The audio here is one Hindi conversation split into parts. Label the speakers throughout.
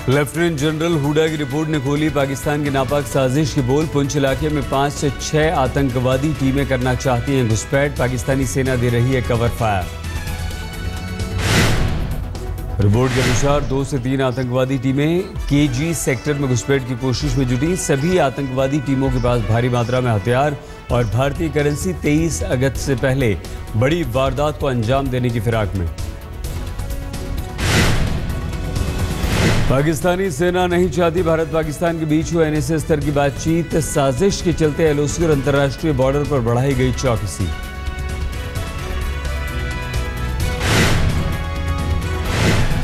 Speaker 1: लेफ्टिनेंट जनरल हुडा की रिपोर्ट ने खोली पाकिस्तान की नापाक साजिश की बोल। पुंछ इलाके में 5 से 6 आतंकवादी टीमें करना चाहती हैं घुसपैठ। पाकिस्तानी सेना दे रही है कवर फायर। रिपोर्ट के अनुसार 2 से 3 आतंकवादी टीमें केजी सेक्टर में घुसपैठ की कोशिश में जुटी। सभी आतंकवादी टीमों के पास भारी मात्रा में हथियार और भारतीय करेंसी। 23 अगस्त से पहले बड़ी वारदात को अंजाम देने की फिराक में। पाकिस्तानी सेना नहीं चाहती भारत पाकिस्तान के बीच हुए एनएसए स्तर की बातचीत। साजिश के चलते एलओसी और अंतर्राष्ट्रीय बॉर्डर पर बढ़ाई गई चौकसी।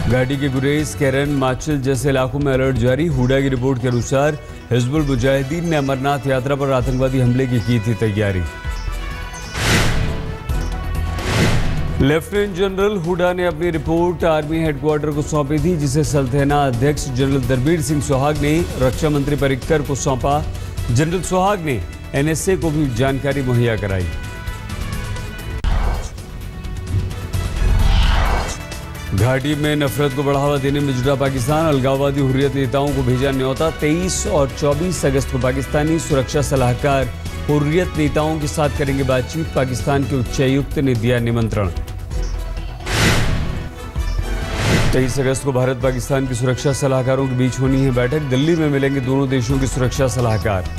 Speaker 1: घाटी के गुरेज, केरन, माचल जैसे इलाकों में अलर्ट जारी। हुडा की रिपोर्ट के अनुसार हिजबुल मुजाहिदीन ने अमरनाथ यात्रा पर आतंकवादी हमले की थी तैयारी। लेफ्टिनेंट जनरल हुडा ने अपनी रिपोर्ट आर्मी हेडक्वार्टर को सौंपी थी, जिसे सलसेना अध्यक्ष जनरल दरबीर सिंह सुहाग ने रक्षा मंत्री पर्रिकर को सौंपा। जनरल सुहाग ने एनएसए को भी जानकारी मुहैया कराई। घाटी में नफरत को बढ़ावा देने में जुटा पाकिस्तान। अलगाववादी हुर्रियत नेताओं को भेजा न्योता। 23 और 24 अगस्त को पाकिस्तानी सुरक्षा सलाहकार हुर्रियत नेताओं के साथ करेंगे बातचीत। पाकिस्तान के उच्चायुक्त ने दिया निमंत्रण। 23 अगस्त को भारत पाकिस्तान की सुरक्षा सलाहकारों के बीच होनी है बैठक। दिल्ली में मिलेंगे दोनों देशों के सुरक्षा सलाहकार।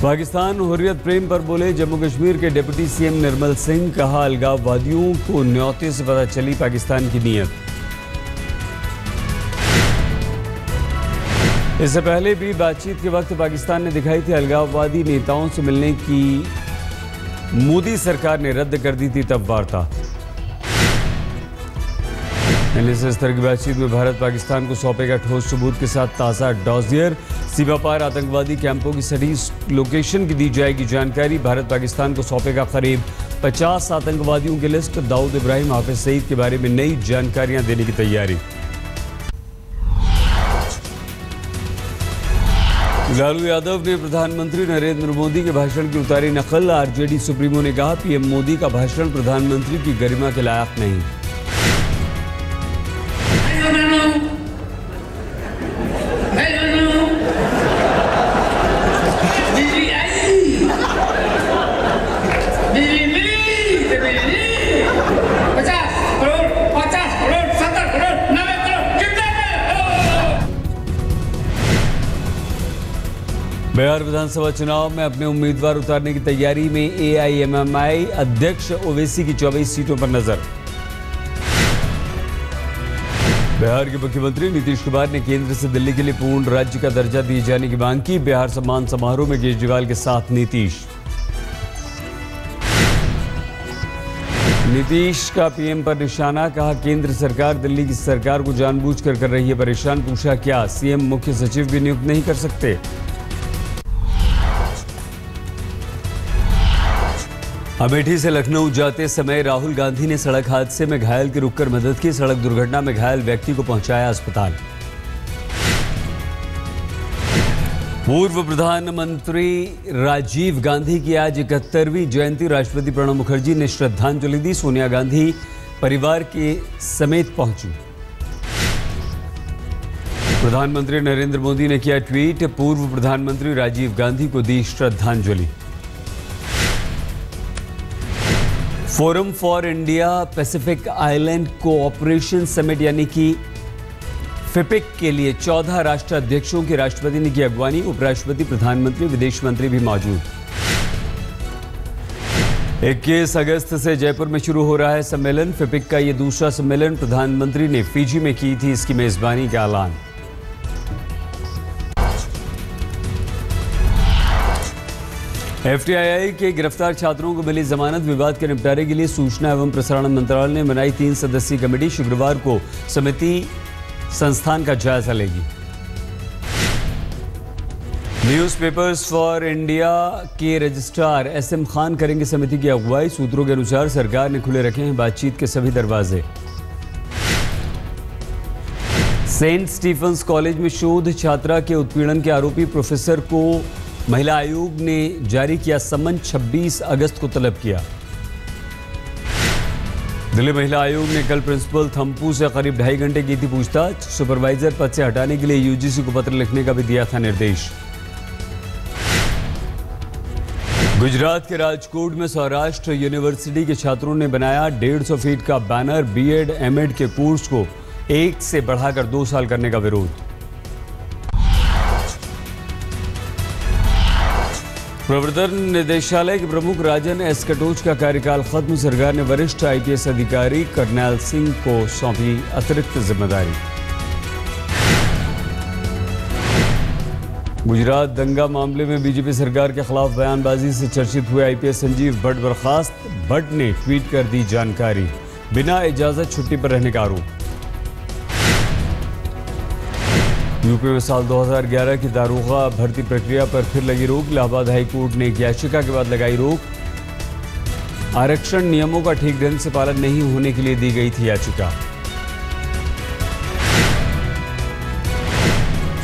Speaker 1: पाकिस्तान हुर्रियत प्रेम पर बोले जम्मू कश्मीर के डिप्टी सीएम निर्मल सिंह। कहा अलगाववादियों को न्योते से पता चली पाकिस्तान की नीयत। इससे पहले भी बातचीत के वक्त पाकिस्तान ने दिखाई थी अलगाववादी नेताओं से मिलने की। मोदी सरकार ने रद्द कर दी थी तब वार्ता। एनएसए स्तर की बातचीत में भारत पाकिस्तान को सौंपेगा ठोस सबूत के साथ ताज़ा डॉजियर। सीमा पार आतंकवादी कैंपों की सटीक लोकेशन की दी जाएगी जानकारी। भारत पाकिस्तान को सौंपेगा करीब 50 आतंकवादियों की लिस्ट। दाऊद इब्राहिम, हाफिज सईद के बारे में नई जानकारियां देने की तैयारी। लालू यादव ने प्रधानमंत्री नरेंद्र मोदी के भाषण की उतारी नकल। आरजेडी सुप्रीमो ने कहा पीएम मोदी का भाषण प्रधानमंत्री की गरिमा के लायक नहीं। बिहार विधानसभा चुनाव में अपने उम्मीदवार उतारने की तैयारी में एआईएमआईएम अध्यक्ष ओवैसी की 24 सीटों पर नजर। बिहार के मुख्यमंत्री नीतीश कुमार ने केंद्र से दिल्ली के लिए पूर्ण राज्य का दर्जा दिए जाने की मांग की। बिहार सम्मान समारोह में केजरीवाल के साथ नीतीश। नीतीश का पीएम पर निशाना। कहा केंद्र सरकार दिल्ली की सरकार को जानबूझकर कर रही है परेशान। पूछा क्या सीएम मुख्य सचिव भी नियुक्त नहीं कर सकते। अमेठी से लखनऊ जाते समय राहुल गांधी ने सड़क हादसे में घायल की रुककर मदद की। सड़क दुर्घटना में घायल व्यक्ति को पहुंचाया अस्पताल। पूर्व प्रधानमंत्री राजीव गांधी की आज 71वीं जयंती। राष्ट्रपति प्रणब मुखर्जी ने श्रद्धांजलि दी। सोनिया गांधी परिवार के समेत पहुंची। प्रधानमंत्री नरेंद्र मोदी ने किया ट्वीट। पूर्व प्रधानमंत्री राजीव गांधी को दी श्रद्धांजलि। Forum for India Pacific island cooperation summit यानी कि फिपिक के लिए 14 राष्ट्र अध्यक्षों के राष्ट्रपति ने की अगवानी। उपराष्ट्रपति, प्रधानमंत्री, विदेश मंत्री भी मौजूद। 21 अगस्त से जयपुर में शुरू हो रहा है सम्मेलन। फिपिक का ये दूसरा सम्मेलन। प्रधानमंत्री ने फिजी में की थी इसकी मेजबानी का ऐलान। एफटीआई के गिरफ्तार छात्रों को मिली जमानत। विवाद के निपटारे के लिए सूचना एवं प्रसारण मंत्रालय ने बनाई 3 सदस्यीय कमेटी। शुक्रवार को समिति संस्थान का जायजा लेगी। न्यूज़पेपर्स फॉर इंडिया के रजिस्ट्रार एसएम खान करेंगे समिति की अगुवाई। सूत्रों के अनुसार सरकार ने खुले रखे हैं बातचीत के सभी दरवाजे। सेंट स्टीफंस कॉलेज में शोध छात्रा के उत्पीड़न के आरोपी प्रोफेसर को महिला आयोग ने जारी किया सम्मन। 26 अगस्त को तलब किया। दिल्ली महिला आयोग ने कल प्रिंसिपल थम्पू से करीब 2.5 घंटे की थी पूछताछ। सुपरवाइजर पद से हटाने के लिए यूजीसी को पत्र लिखने का भी दिया था निर्देश। गुजरात के राजकोट में सौराष्ट्र यूनिवर्सिटी के छात्रों ने बनाया 150 फीट का बैनर। बीएड एमएड के कोर्स को 1 से बढ़ाकर 2 साल करने का विरोध। प्रवर्तन निदेशालय के प्रमुख राजन एस कटोच का कार्यकाल खत्म। सरकार ने वरिष्ठ आईपीएस अधिकारी करनैल सिंह को सौंपी अतिरिक्त जिम्मेदारी। गुजरात दंगा मामले में बीजेपी सरकार के खिलाफ बयानबाजी से चर्चित हुए आईपीएस संजीव भट्ट बर्खास्त। भट्ट ने ट्वीट कर दी जानकारी। बिना इजाजत छुट्टी पर रहने का आरोप। यूपी में साल 2011 की दारोगा भर्ती प्रक्रिया पर फिर लगी रोक। इलाहाबाद हाई कोर्ट ने एक याचिका के बाद लगाई रोक। आरक्षण नियमों का ठीक ढंग से पालन नहीं होने के लिए दी गई थी याचिका।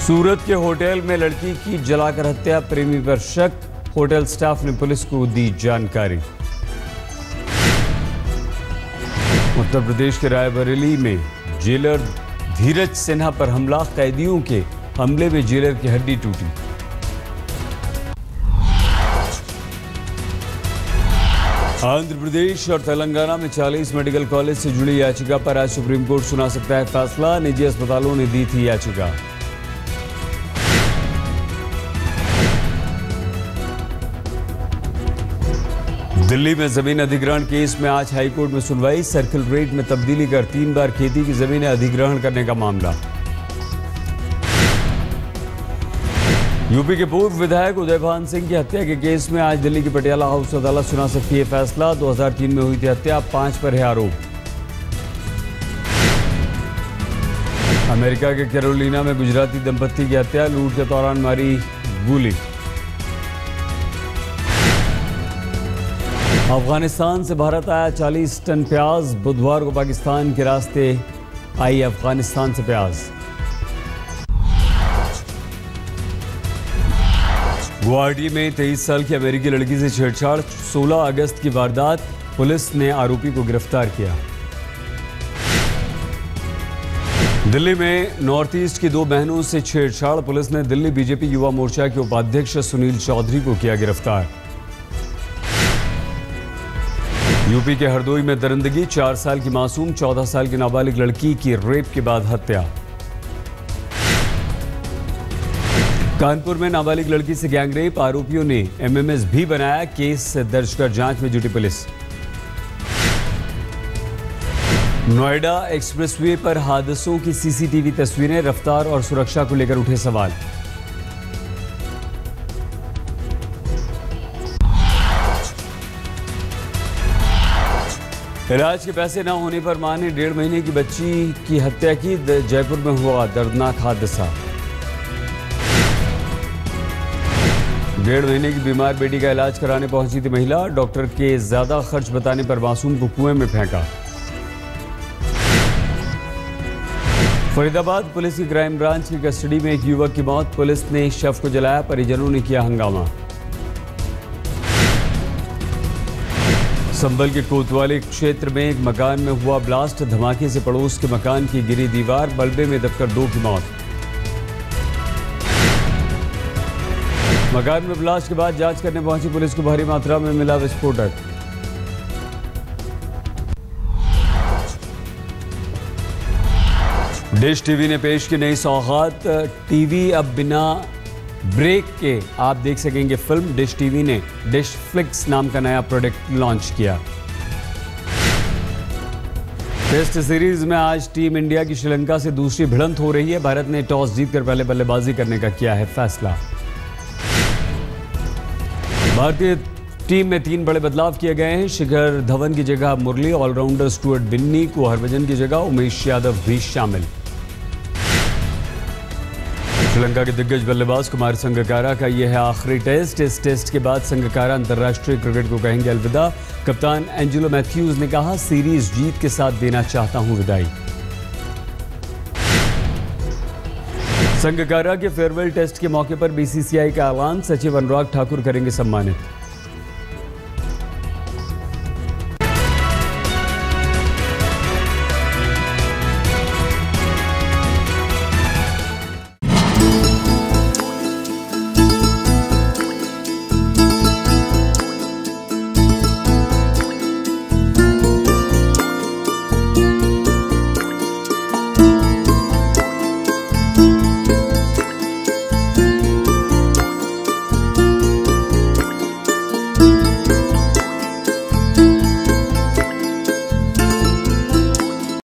Speaker 1: सूरत के होटल में लड़की की जलाकर हत्या, प्रेमी पर शक। होटल स्टाफ ने पुलिस को दी जानकारी। उत्तर प्रदेश के रायबरेली में जेलर धीरज सिन्हा पर हमला। कैदियों के हमले में जेलर की हड्डी टूटी। आंध्र प्रदेश और तेलंगाना में 40 मेडिकल कॉलेज से जुड़ी याचिका पर आज सुप्रीम कोर्ट सुना सकता है फैसला। निजी अस्पतालों ने दी थी याचिका। दिल्ली में जमीन अधिग्रहण केस में आज हाईकोर्ट में सुनवाई। सर्किल रेट में तब्दीली कर 3 बार खेती की जमीनें अधिग्रहण करने का मामला। यूपी के पूर्व विधायक उदयभान सिंह की हत्या के केस में आज दिल्ली की पटियाला हाउस अदालत सुना सकती है फैसला। 2003 में हुई थी हत्या, 5 पर है आरोप। अमेरिका के कैरोलिना में गुजराती दंपत्ति की हत्या, लूट के दौरान मारी गोली। अफगानिस्तान से भारत आया 40 टन प्याज। बुधवार को पाकिस्तान के रास्ते आई अफगानिस्तान से प्याज। गुवाहाटी में 23 साल की अमेरिकी लड़की से छेड़छाड़। 16 अगस्त की वारदात। पुलिस ने आरोपी को गिरफ्तार किया। दिल्ली में नॉर्थ ईस्ट की 2 बहनों से छेड़छाड़। पुलिस ने दिल्ली बीजेपी युवा मोर्चा के उपाध्यक्ष सुनील चौधरी को किया गिरफ्तार। यूपी के हरदोई में दरिंदगी। 4 साल की मासूम 14 साल की नाबालिग लड़की की रेप के बाद हत्या। कानपुर में नाबालिग लड़की से गैंगरेप। आरोपियों ने एमएमएस भी बनाया। केस दर्ज कर जांच में जुटी पुलिस। नोएडा एक्सप्रेसवे पर हादसों की सीसीटीवी तस्वीरें। रफ्तार और सुरक्षा को लेकर उठे सवाल। इलाज के पैसे न होने पर मां ने 1.5 महीने की बच्ची की हत्या की। जयपुर में हुआ दर्दनाक हादसा। 1.5 महीने की बीमार बेटी का इलाज कराने पहुंची थी महिला। डॉक्टर के ज्यादा खर्च बताने पर मासूम को कुएं में फेंका। फरीदाबाद पुलिस की क्राइम ब्रांच की कस्टडी में एक युवक की मौत। पुलिस ने शव को जलाया, परिजनों ने किया हंगामा। संभल के कोतवाली क्षेत्र में एक मकान में हुआ ब्लास्ट। धमाके से पड़ोस के मकान की गिरी दीवार। मलबे में दबकर 2 की मौत। मकान में ब्लास्ट के बाद जांच करने पहुंची पुलिस को भारी मात्रा में मिला विस्फोटक। डिश टीवी ने पेश की नई सौगात। टीवी अब बिना ब्रेक के आप देख सकेंगे फिल्म। डिश टीवी ने डिश फ्लिक्स नाम का नया प्रोडक्ट लॉन्च किया। टेस्ट सीरीज में आज टीम इंडिया की श्रीलंका से दूसरी भिड़ंत हो रही है। भारत ने टॉस जीतकर पहले बल्लेबाजी करने का किया है फैसला। भारतीय टीम में 3 बड़े बदलाव किए गए हैं। शिखर धवन की जगह मुरली, ऑलराउंडर स्टुअर्ट बिन्नी को हरभजन की जगह उमेश यादव भी शामिल। श्रीलंका के दिग्गज बल्लेबाज कुमार संगकारा का यह है आखिरी टेस्ट। इस टेस्ट के बाद संगकारा अंतर्राष्ट्रीय क्रिकेट को कहेंगे अलविदा। कप्तान एंजेलो मैथ्यूज ने कहा, सीरीज जीत के साथ देना चाहता हूं विदाई। संगकारा के फेयरवेल टेस्ट के मौके पर बीसीसीआई का ऐलान। सचिव अनुराग ठाकुर करेंगे सम्मानित।